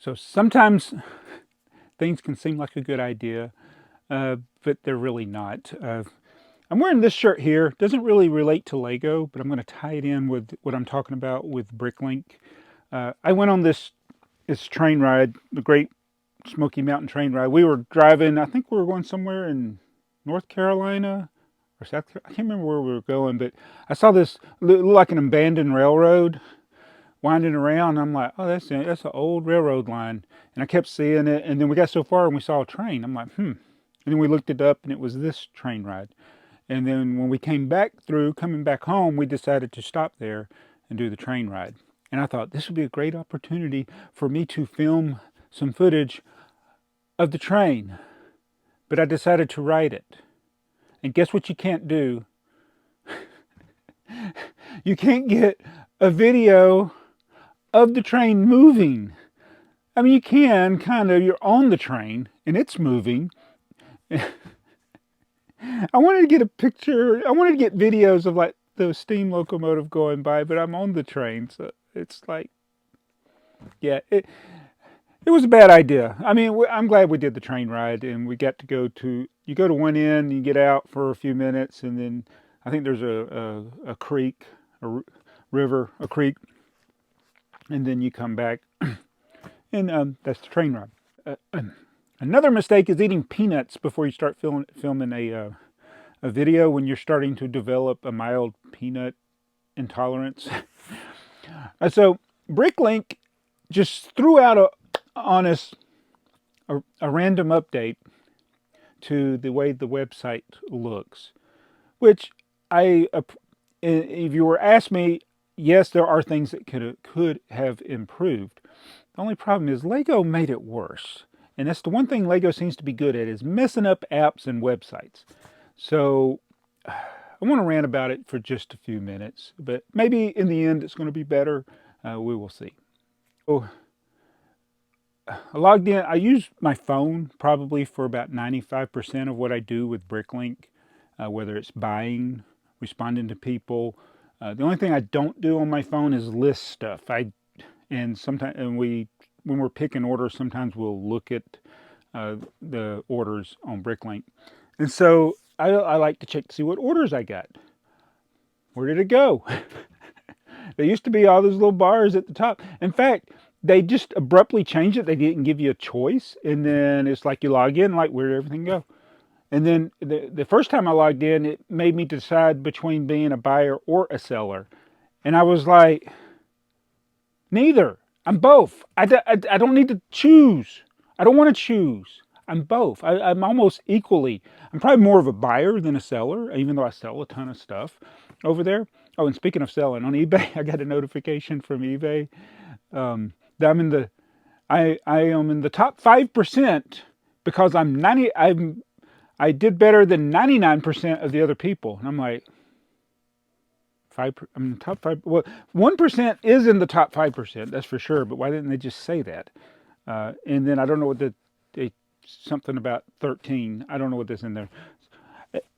So sometimes things can seem like a good idea, but they're really not. I'm wearing this shirt here. It doesn't really relate to Lego, but I'm going to tie it in with what I'm talking about with BrickLink. I went on this train ride, the Great Smoky Mountain train ride. We were driving, I think we were going somewhere in North Carolina or South Carolina. I can't remember where we were going, but I saw this look like an abandoned railroad winding around. I'm like, oh, that's an old railroad line. And I kept seeing it. And then we got so far and we saw a train. I'm like, hmm. And then we looked it up and it was this train ride. And then when we came back through, coming back home, we decided to stop there and do the train ride. And I thought this would be a great opportunity for me to film some footage of the train. But I decided to write it. And guess what you can't do? You can't get a video of the train moving. I mean, you can kind of, you're on the train and it's moving. I wanted to get a picture, I wanted to get videos of like the steam locomotive going by, but I'm on the train. So it's like, yeah, it was a bad idea. I mean, I'm glad we did the train ride and we got to you go to one end, you get out for a few minutes, and then I think there's a creek, river, a creek, and then you come back, and that's the train ride. Another mistake is eating peanuts before you start filming a video when you're starting to develop a mild peanut intolerance. So BrickLink just threw out on us a random update to the way the website looks, which if you were asked me, yes, there are things that could have improved. The only problem is Lego made it worse. And that's the one thing Lego seems to be good at, is messing up apps and websites. So I want to rant about it for just a few minutes, but maybe in the end it's going to be better. We will see. So I logged in. I use my phone probably for about 95% of what I do with BrickLink, whether it's buying, responding to people. The only thing I don't do on my phone is list stuff. When we're picking orders, sometimes we'll look at the orders on BrickLink. And so I like to check to see what orders I got. Where did it go? There used to be all those little bars at the top. In fact, they just abruptly changed it. They didn't give you a choice. And then it's like you log in, like, where did everything go? And then the first time I logged in, it made me decide between being a buyer or a seller. And I was like, neither. I'm both. I don't need to choose. I don't want to choose. I'm both. I'm almost equally. I'm probably more of a buyer than a seller, even though I sell a ton of stuff over there. Oh, and speaking of selling, on eBay, I got a notification from eBay that I am in the top 5% because I did better than 99% of the other people. And I'm like, I'm in the top 5. Well, 1% is in the top 5%, that's for sure. But why didn't they just say that? And then I don't know what something about 13. I don't know what that's in there,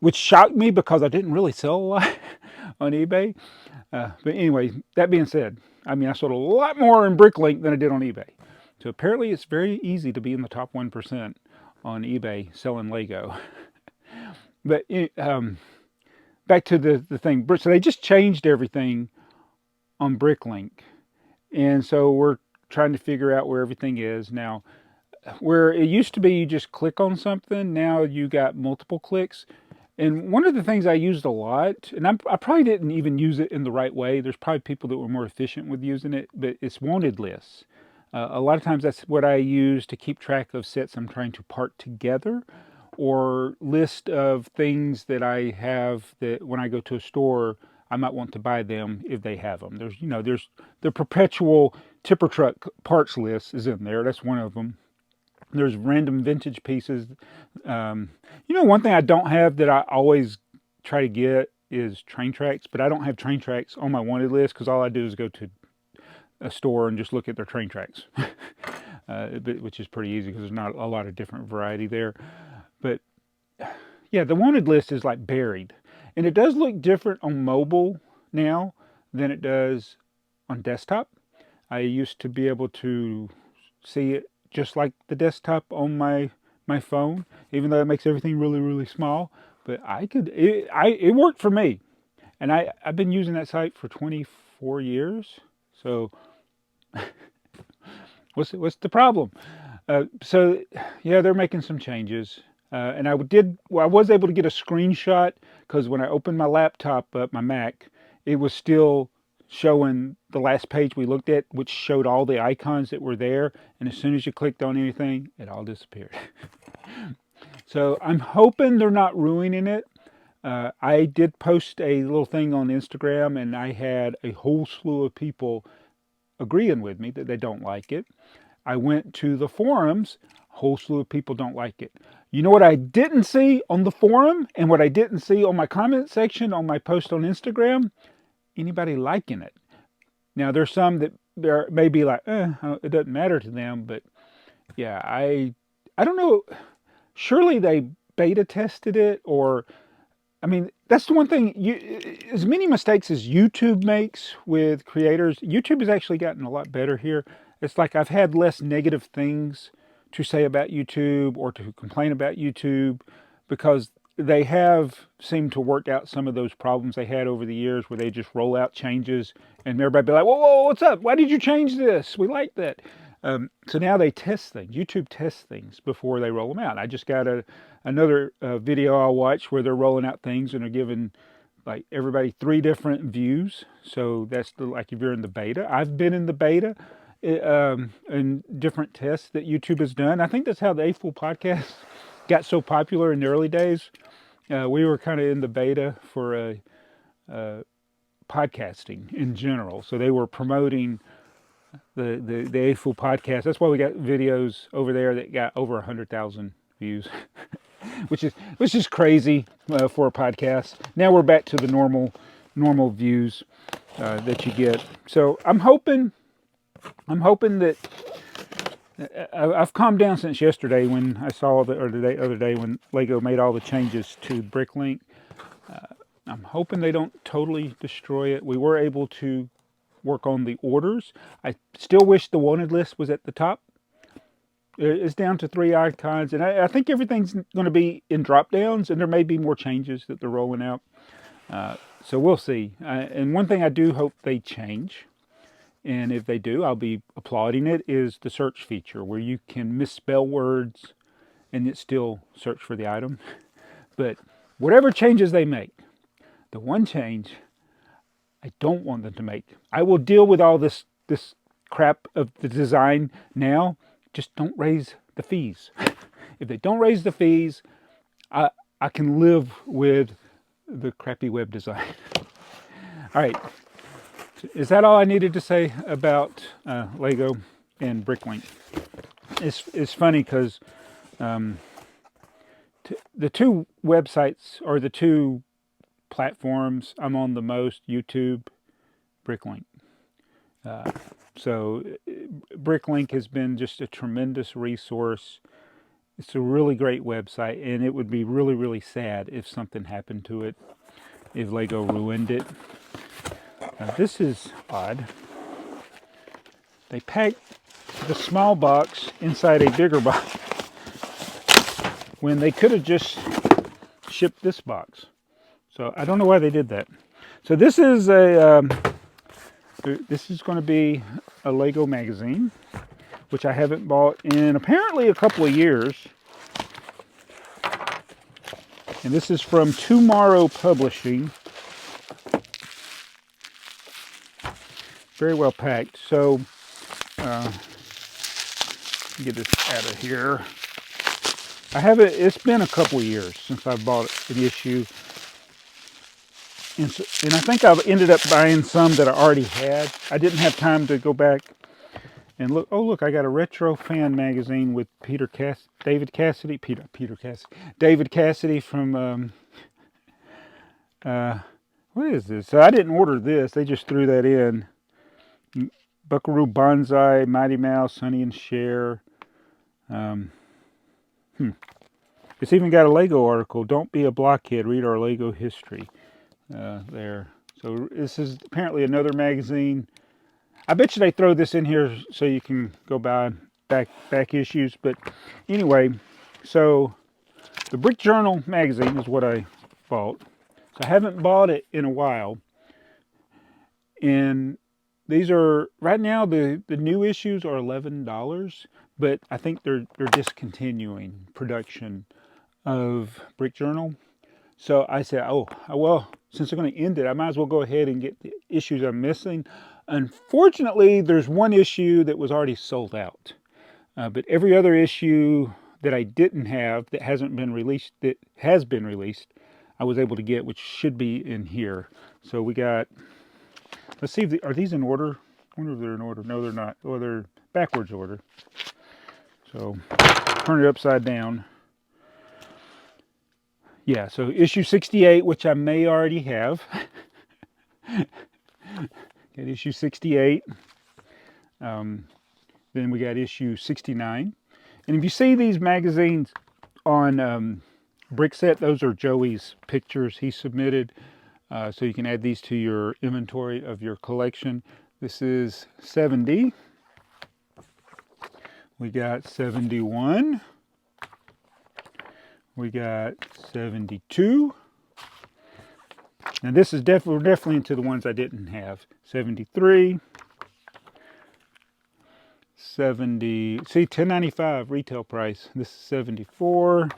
which shocked me because I didn't really sell a lot on eBay. But anyway, that being said, I mean, I sold a lot more in BrickLink than I did on eBay. So apparently it's very easy to be in the top 1% on eBay selling Lego. But back to the thing. So they just changed everything on BrickLink. And so we're trying to figure out where everything is now. Where it used to be you just click on something, now you got multiple clicks. And one of the things I used a lot, and I probably didn't even use it in the right way. There's probably people that were more efficient with using it, but it's wanted lists. A lot of times that's what I use to keep track of sets I'm trying to part together, or list of things that I have that when I go to a store, I might want to buy them if they have them. There's the perpetual tipper truck parts list is in there. That's one of them. There's random vintage pieces. One thing I don't have that I always try to get is train tracks, but I don't have train tracks on my wanted list because all I do is go to a store and just look at their train tracks, which is pretty easy because there's not a lot of different variety there. But yeah, the wanted list is like buried, and it does look different on mobile now than it does on desktop. I used to be able to see it just like the desktop on my phone, even though it makes everything really, really small. But it worked for me. And I've been using that site for 24 years. So what's the problem? So yeah, they're making some changes. And I was able to get a screenshot because when I opened my laptop up, my Mac, it was still showing the last page we looked at, which showed all the icons that were there. And as soon as you clicked on anything, it all disappeared. So I'm hoping they're not ruining it. I did post a little thing on Instagram, and I had a whole slew of people agreeing with me that they don't like it. I went to the forums, a whole slew of people don't like it. You know what I didn't see on the forum and what I didn't see on my comment section on my post on Instagram? Anybody liking it. Now, there's some that there may be like, it doesn't matter to them, but yeah, I don't know. Surely they beta tested it, or I mean, that's the one thing. As many mistakes as YouTube makes with creators, YouTube has actually gotten a lot better here. It's like I've had less negative things to say about YouTube or to complain about YouTube because they have seemed to work out some of those problems they had over the years where they just roll out changes and everybody be like, whoa, whoa, what's up? Why did you change this? We like that. So now they test things. YouTube tests things before they roll them out. I just got another video I'll watch where they're rolling out things and they're giving like everybody 3 different views. So that's like if you're in the beta. I've been in the beta and different tests that YouTube has done. I think that's how the A-Fool podcast got so popular in the early days. We were kind of in the beta for podcasting in general. So they were promoting the A-Fool podcast. That's why we got videos over there that got over 100,000 views, which is crazy for a podcast. Now we're back to the normal views that you get. So I'm hoping that I've calmed down since yesterday when I saw the other day when Lego made all the changes to BrickLink. I'm hoping they don't totally destroy it. We were able to work on the orders. I still wish the wanted list was at the top. It's down to 3 icons, and I think everything's going to be in drop downs, and there may be more changes that they're rolling out. So we'll see. And one thing I do hope they change, and if they do, I'll be applauding it, is the search feature where you can misspell words and it still search for the item. But whatever changes they make, the one change I don't want them to make. I will deal with all this crap of the design now. Just don't raise the fees. If they don't raise the fees, I can live with the crappy web design. All right. Is that all I needed to say about Lego and BrickLink? It's funny because the 2 websites or the 2 platforms I'm on the most, YouTube, BrickLink. So BrickLink has been just a tremendous resource. It's a really great website, and it would be really, really sad if something happened to it, if Lego ruined it. This is odd. They packed the small box inside a bigger box when they could have just shipped this box. So I don't know why they did that. So this is going to be a Lego magazine, which I haven't bought in apparently a couple of years. And this is from Tomorrow Publishing. Very well packed. So get this out of here. It's been a couple of years since I bought an issue. And I think I've ended up buying some that I already had. I didn't have time to go back and look. Oh, look, I got a Retro Fan magazine with David Cassidy from, what is this? So I didn't order this. They just threw that in. Buckaroo Banzai, Mighty Mouse, Sonny and Cher. It's even got a Lego article. Don't be a blockhead. Read our Lego history. There. So this is apparently another magazine. I bet you they throw this in here so you can go buy back issues. But anyway, so the Brick Journal magazine is what I bought. So I haven't bought it in a while. And these are, right now, the new issues are $11, but I think they're discontinuing production of Brick Journal. So I said, oh, well, since they're going to end it, I might as well go ahead and get the issues I'm missing. Unfortunately, there's one issue that was already sold out. But every other issue that I didn't have that hasn't been released, that has been released, I was able to get, which should be in here. So we got, let's see, if are these in order? I wonder if they're in order. No, they're not. Oh, they're backwards order. So turn it upside down. Yeah, so issue 68, which I may already have. Got issue 68. Then we got issue 69. And if you see these magazines on BrickSet, those are Joey's pictures he submitted. So you can add these to your inventory of your collection. This is 70. We got 71. We got 72. Now this is we're definitely into the ones I didn't have. 73. 70. See, $10.95 retail price. This is 74.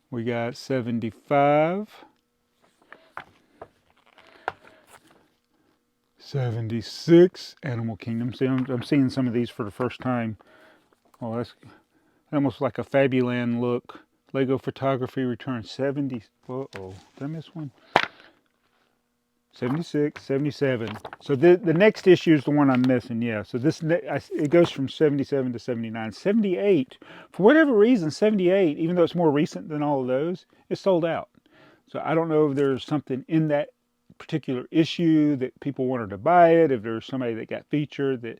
We got 75. 76. Animal Kingdom. See, I'm seeing some of these for the first time. Oh, that's almost like a Fabuland look. Lego Photography Return 70. Uh-oh, did I miss one? 76, 77. So the next issue is the one I'm missing, yeah. So this, it goes from 77 to 79. 78, for whatever reason, 78, even though it's more recent than all of those, is sold out. So I don't know if there's something in that particular issue that people wanted to buy it, if there's somebody that got featured that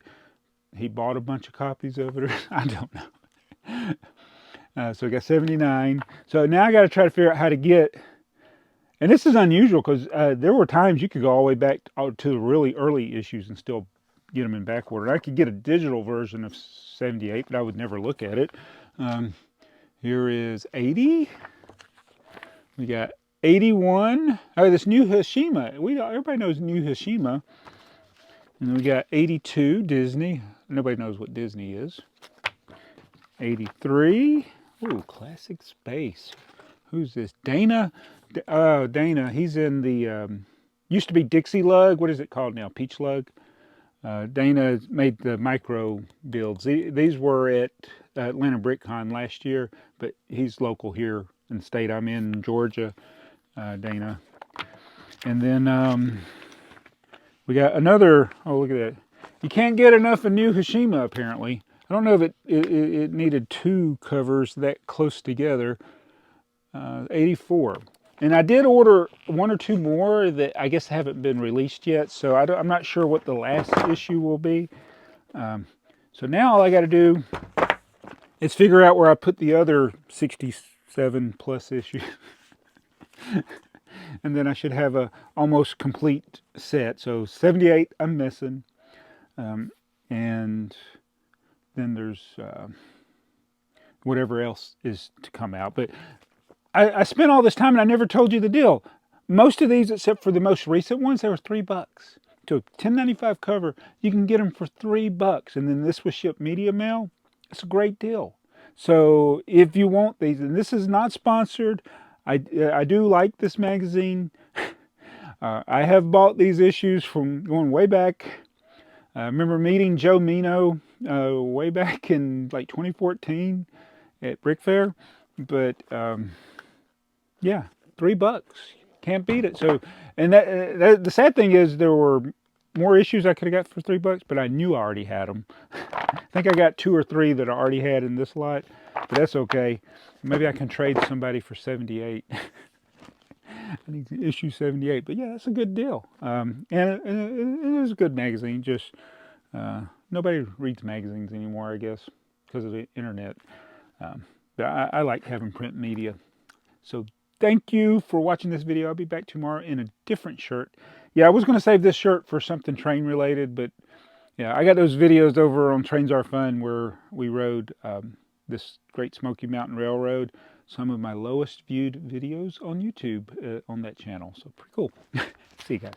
he bought a bunch of copies of it, or I don't know. So we got 79. So now I got to try to figure out how to get, and this is unusual because there were times you could go all the way back to the really early issues and still get them in back order. I could get a digital version of 78, but I would never look at it. Here is 80. We got 81. Oh, this New Hiroshima. Everybody knows New Hiroshima. And then we got 82, Disney. Nobody knows what Disney is. 83. Ooh, Classic Space. Who's this? Dana. Oh, Dana. He's in the, used to be Dixie Lug. What is it called now? Peach Lug. Dana made the micro builds. These were at Atlanta BrickCon last year, but he's local here in the state I'm in, Georgia, Dana. And then we got another, oh, look at that. You can't get enough of New Hiroshima, apparently. I don't know if it needed two covers that close together. 84. And I did order one or two more that I guess haven't been released yet, so I'm not sure what the last issue will be. So now all I got to do is figure out where I put the other 67 plus issues. And then I should have a almost complete set. So 78 I'm missing. And then there's whatever else is to come out. But I spent all this time and I never told you the deal. Most of these, except for the most recent ones, they were $3. To a $10.95 cover, you can get them for $3. And then this was shipped media mail. It's a great deal. So if you want these, and this is not sponsored, I do like this magazine. I have bought these issues from going way back. I remember meeting Joe Mino way back in like 2014 at Brick Fair. But yeah, $3. Can't beat it. So, and that the sad thing is there were more issues I could have got for $3, but I knew I already had them. I think I got 2 or 3 that I already had in this lot, but that's okay. Maybe I can trade somebody for 78. I need to issue 78, but yeah, that's a good deal. And it is a good magazine. Just nobody reads magazines anymore, I guess, because of the internet. But I like having print media. So thank you for watching this video. I'll be back tomorrow in a different shirt. Yeah, I was going to save this shirt for something train related, but Yeah, I got those videos over on Trains Are Fun where we rode this Great Smoky Mountain Railroad. Some of my lowest viewed videos on YouTube on that channel. So pretty cool. See you guys.